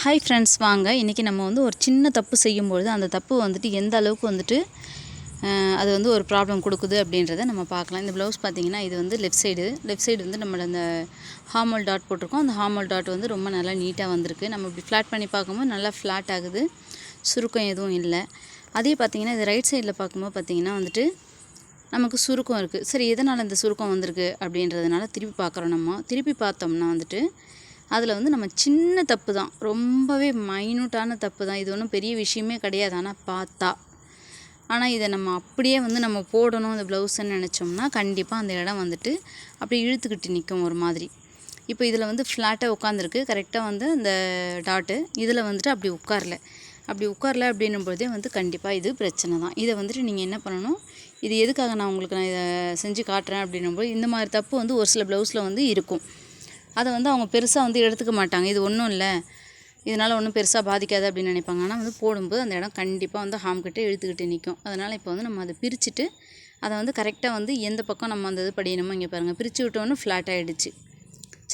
Hi friends, வாங்க இன்றைக்கி நம்ம வந்து ஒரு சின்ன தப்பு செய்யும்பொழுது அந்த தப்பு வந்துட்டு எந்த அளவுக்கு வந்துட்டு அது வந்து ஒரு ப்ராப்ளம் கொடுக்குது அப்படின்றத நம்ம பார்க்கலாம். இந்த ப்ளவுஸ் பார்த்திங்கன்னா இது வந்து லெஃப்ட் சைடு வந்து நம்மளோட அந்த ஹார்மோல் டாட் போட்டிருக்கோம். அந்த ஹார்மோல் டாட் வந்து ரொம்ப நல்லா நீட்டாக வந்திருக்கு. நம்ம இப்படி ஃப்ளாட் பண்ணி பார்க்கும்போது நல்லா ஃப்ளாட் ஆகுது, சுருக்கம் எதுவும் இல்லை. அதே பார்த்திங்கன்னா இது ரைட் சைடில் பார்க்கும்போது பார்த்திங்கன்னா வந்துட்டு நமக்கு சுருக்கம் இருக்குது. சரி, எதனால் இந்த சுருக்கம் வந்திருக்கு அப்படின்றதுனால திருப்பி பார்க்குறோம். நம்ம திருப்பி பார்த்தோம்னா வந்துட்டு அதில் வந்து நம்ம சின்ன தப்பு தான், ரொம்பவே மைனூட்டான தப்பு தான். இது ஒன்றும் பெரிய விஷயமே கிடையாது. ஆனால் இதை நம்ம அப்படியே வந்து நம்ம போடணும் இந்த ப்ளவுஸுன்னு நினச்சோம்னா கண்டிப்பாக அந்த இடம் வந்துட்டு அப்படி இழுத்துக்கிட்டு நிற்கும் ஒரு மாதிரி. இப்போ இதில் வந்து ஃப்ளாட்டாக உட்காந்துருக்கு கரெக்டாக வந்து அந்த டாட்டு. இதில் வந்துட்டு அப்படி உட்காரல அப்படின்னும்போதே வந்து கண்டிப்பாக இது பிரச்சனை தான். இதை வந்துட்டு நீங்கள் என்ன பண்ணணும், இது எதுக்காக நான் இதை செஞ்சு காட்டுறேன் அப்படின்னும்போது இந்த மாதிரி தப்பு வந்து ஒரு சில ப்ளவுஸில் வந்து இருக்கும். அதை வந்து அவங்க பெருசாக வந்து எடுத்துக்க மாட்டாங்க. இது ஒன்றும் இல்லை, இதனால் ஒன்றும் பெருசாக பாதிக்காது அப்படின்னு நினைப்பாங்க. ஆனால் வந்து போடும்போது அந்த இடம் கண்டிப்பாக வந்து ஹாம்கிட்ட இழுத்துக்கிட்டு நிற்கும். அதனால் இப்போ வந்து நம்ம அதை பிரிச்சுட்டு அதை வந்து கரெக்டாக வந்து எந்த பக்கம் நம்ம அந்த இது படியணுமோ இங்கே பாருங்கள், பிரித்து விட்டோன்னு ஃப்ளாட் ஆகிடுச்சு.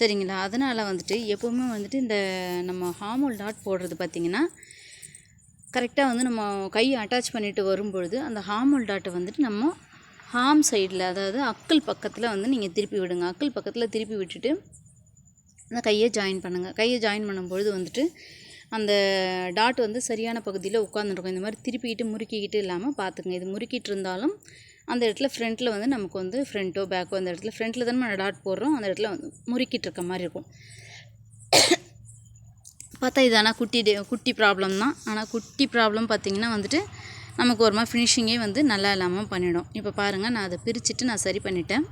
சரிங்களா? அதனால் வந்துட்டு எப்போவுமே வந்துட்டு இந்த நம்ம ஹார்மோல் டாட் போடுறது பார்த்திங்கன்னா கரெக்டாக வந்து நம்ம கையை அட்டாச் பண்ணிவிட்டு வரும்பொழுது அந்த ஹார்மோல் டாட்டை வந்துட்டு நம்ம ஹார்ம் சைடில், அதாவது அக்கல் பக்கத்தில் வந்து நீங்கள் திருப்பி விடுங்க. அக்கல் பக்கத்தில் திருப்பி விட்டுட்டு அந்த கையை ஜாயின் பண்ணுங்கள். கையை ஜாயின் பண்ணும்பொழுது வந்துட்டு அந்த டாட் வந்து சரியான பகுதியில் உட்காந்துருக்கும். இந்த மாதிரி திருப்பிக்கிட்டு முறுக்கிக்கிட்டு இல்லாமல் பார்த்துங்க. இது முறுக்கிட்டு இருந்தாலும் அந்த இடத்துல ஃப்ரண்ட்டில் வந்து நமக்கு வந்து ஃப்ரண்ட்டோ பேக்கோ அந்த இடத்துல ஃப்ரண்ட்டில் தானே நம்ம டாட் போடுறோம், அந்த இடத்துல வந்து முறுக்கிட்டு இருக்க மாதிரி இருக்கும். பார்த்தா இது ஆனால் குட்டி ப்ராப்ளம் தான். ஆனால் குட்டி ப்ராப்ளம் பார்த்திங்கன்னா வந்துட்டு நமக்கு ஒரு மாதிரி ஃபினிஷிங்கே வந்து நல்லா இல்லாமல் பண்ணிடும். இப்போ பாருங்கள், நான் அதை பிரிச்சுட்டு நான் சரி பண்ணிட்டேன்.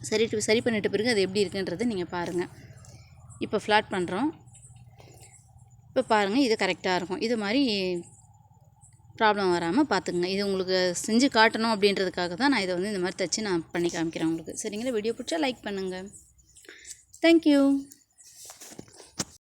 சரி பண்ணிட்ட பிறகு அது எப்படி இருக்குன்றதை நீங்கள் பாருங்கள். இப்போ ஃப்ளாட் பண்ணுறோம். இப்போ பாருங்கள், இது கரெக்டாக இருக்கும். இது மாதிரி ப்ராப்ளம் வராமல் பார்த்துக்குங்க. இது உங்களுக்கு செஞ்சு காட்டணும் அப்படின்றதுக்காக தான் நான் இதை வந்து இந்த மாதிரி தைச்சி நான் பண்ணி காமிக்கிறேன் உங்களுக்கு. சரிங்களா? வீடியோ பிடிச்சா லைக் பண்ணுங்கள். தேங்க்யூ.